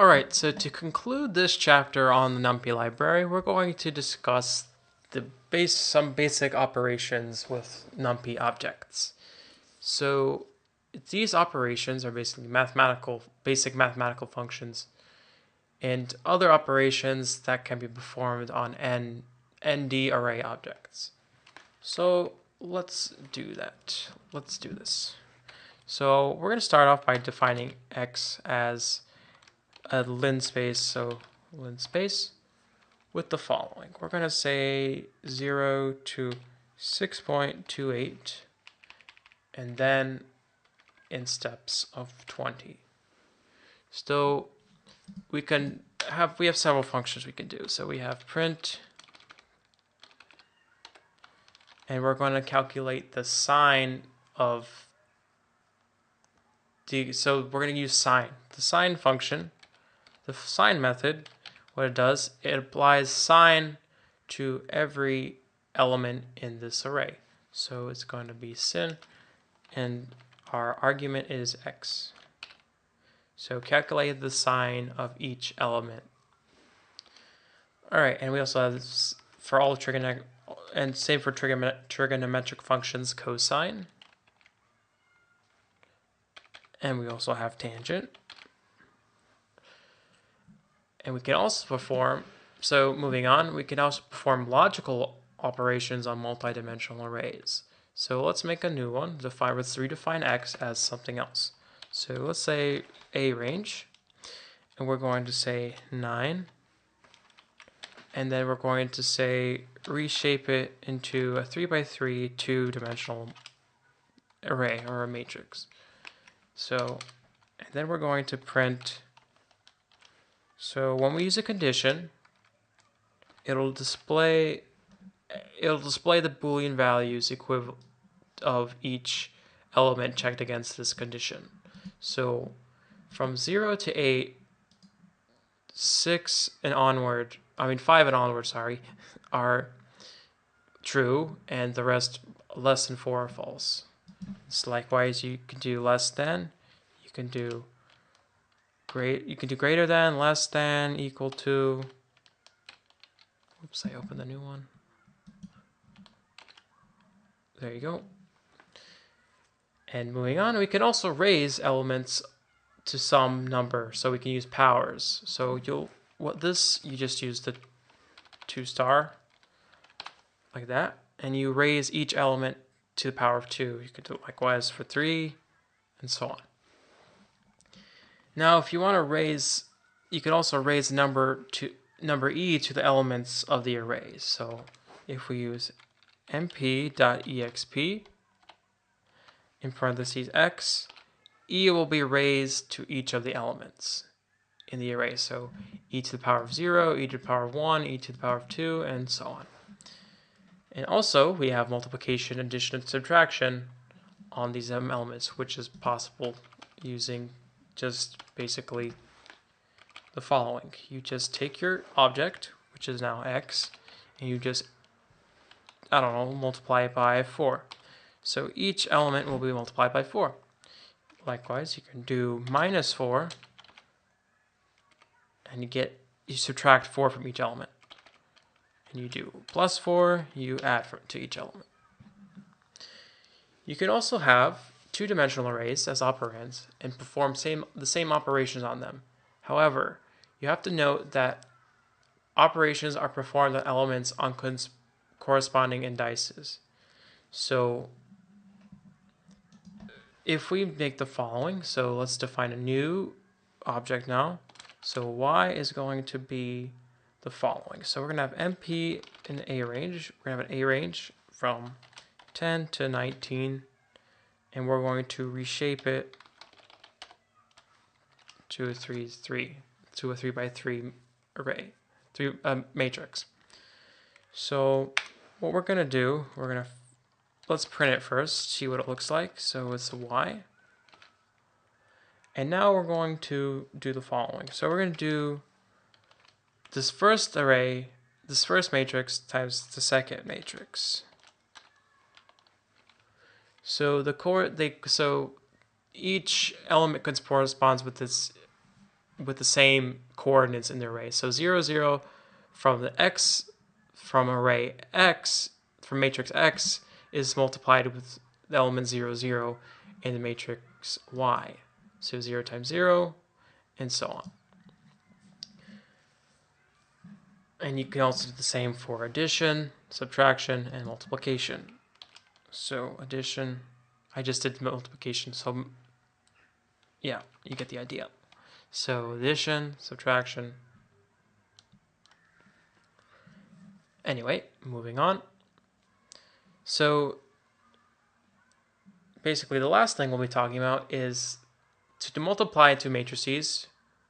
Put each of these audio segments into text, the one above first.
Alright, so to conclude this chapter on the Numpy library, we're going to discuss some basic operations with Numpy objects. So these operations are basically basic mathematical functions, and other operations that can be performed on ND array objects. So let's do that. Let's do this. So we're going to start off by defining x as a linspace, so linspace with the following. We're going to say 0 to 6.28 and then in steps of 20. So we have several functions we can do. So we have print, and we're going to calculate the sign of so we're going to use sign. The sign function, the sign method, what it does, it applies sign to every element in this array. So it's going to be sin, and our argument is x. So calculate the sign of each element. Alright, and we also have this for all trigonometric, and same for trigonometric functions, cosine. And we also have tangent. And we can also perform, so moving on, we can also perform logical operations on multidimensional arrays. So let's make a new one. Let's redefine x as something else. So let's say a range, and we're going to say 9, and then we're going to say reshape it into a 3x3 two-dimensional array or a matrix. So, and then we're going to print. So when we use a condition, it'll display the Boolean values equivalent of each element checked against this condition. So from 0 to 8, 5 and onward, sorry, are true, and the rest less than 4 are false. So likewise, you can do less than, you can do greater than, less than, equal to. Oops, I opened the new one. There you go. And moving on, we can also raise elements to some number, so we can use powers. So you just use the 2 star like that, and you raise each element to the power of 2. You could do it likewise for 3, and so on. Now, if you want to raise, you can also raise number e to the elements of the arrays. So if we use mp.exp in parentheses x, e will be raised to each of the elements in the array. So e to the power of 0, e to the power of 1, e to the power of 2, and so on. And also, we have multiplication, addition, and subtraction on these elements, which is possible using just basically the following. You just take your object, which is now x, and you just, multiply it by 4. So each element will be multiplied by 4. Likewise, you can do minus 4, and you subtract 4 from each element. And you do plus 4, you add to each element. You can also have two-dimensional arrays as operands and perform the same operations on them. However, you have to note that operations are performed on elements on corresponding indices. So if we make the following, so let's define a new object now. So y is going to be the following. So we're going to have mp in a range. We're going to have an a range from 10 to 19, and we're going to reshape it to a 3x3 array, matrix. So what we're going to do, let's print it first, see what it looks like. So it's a y. And now we're going to do the following. So we're going to do this first matrix times the second matrix. So each element corresponds with with the same coordinates in the array. So 0, 0 from the x from array x, from matrix x, is multiplied with the element 0, 0 in the matrix y. So 0 times 0, and so on. And you can also do the same for addition, subtraction, and multiplication. So addition, I just did multiplication, so yeah, you get the idea. So addition, subtraction. Anyway, moving on. So basically the last thing we'll be talking about is to multiply two matrices,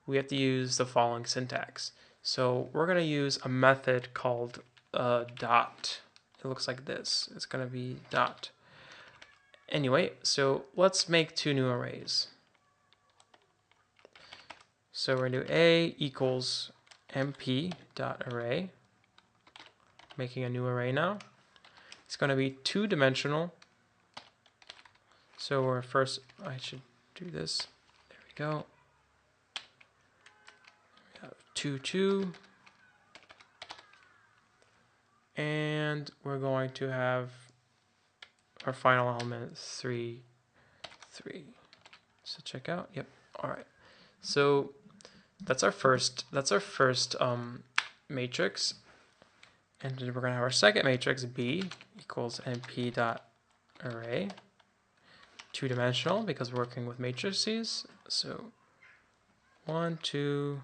we have to use the following syntax. So we're going to use a method called dot. It looks like this. It's going to be dot. Anyway, so let's make two new arrays. So we're going to do A equals mp dot array. Making a new array now. It's going to be two-dimensional. So we're first, I should do this. There we go. We have 2, 2. And we're going to have our final element 3, 3. So check out. Yep. All right. So that's our first matrix. And then we're going to have our second matrix, B equals np dot array. Two-dimensional because we're working with matrices. So 1, 2,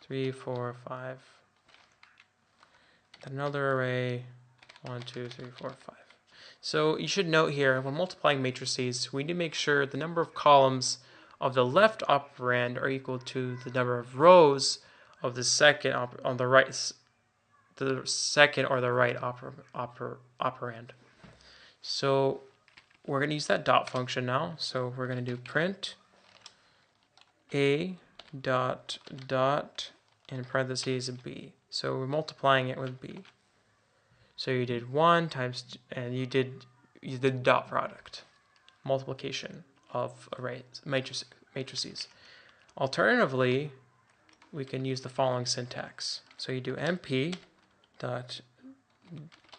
3, 4, 5. Then another array, 1, 2, 3, 4, 5. So you should note here, when multiplying matrices, we need to make sure the number of columns of the left operand are equal to the number of rows of the second on the right, the second or the right operand. So we're going to use that dot function now. So we're going to do print a dot dot in parentheses b. So we're multiplying it with b. So you did 1 times, and you did dot product, multiplication of arrays, matrices. Alternatively, we can use the following syntax. So you do mp dot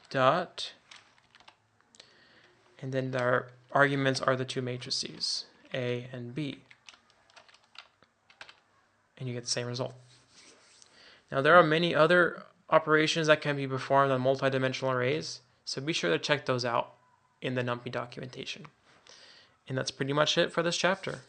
dot, and then our arguments are the two matrices, A and B. And you get the same result. Now there are many other operations that can be performed on multidimensional arrays, so be sure to check those out in the Numpy documentation. And that's pretty much it for this chapter.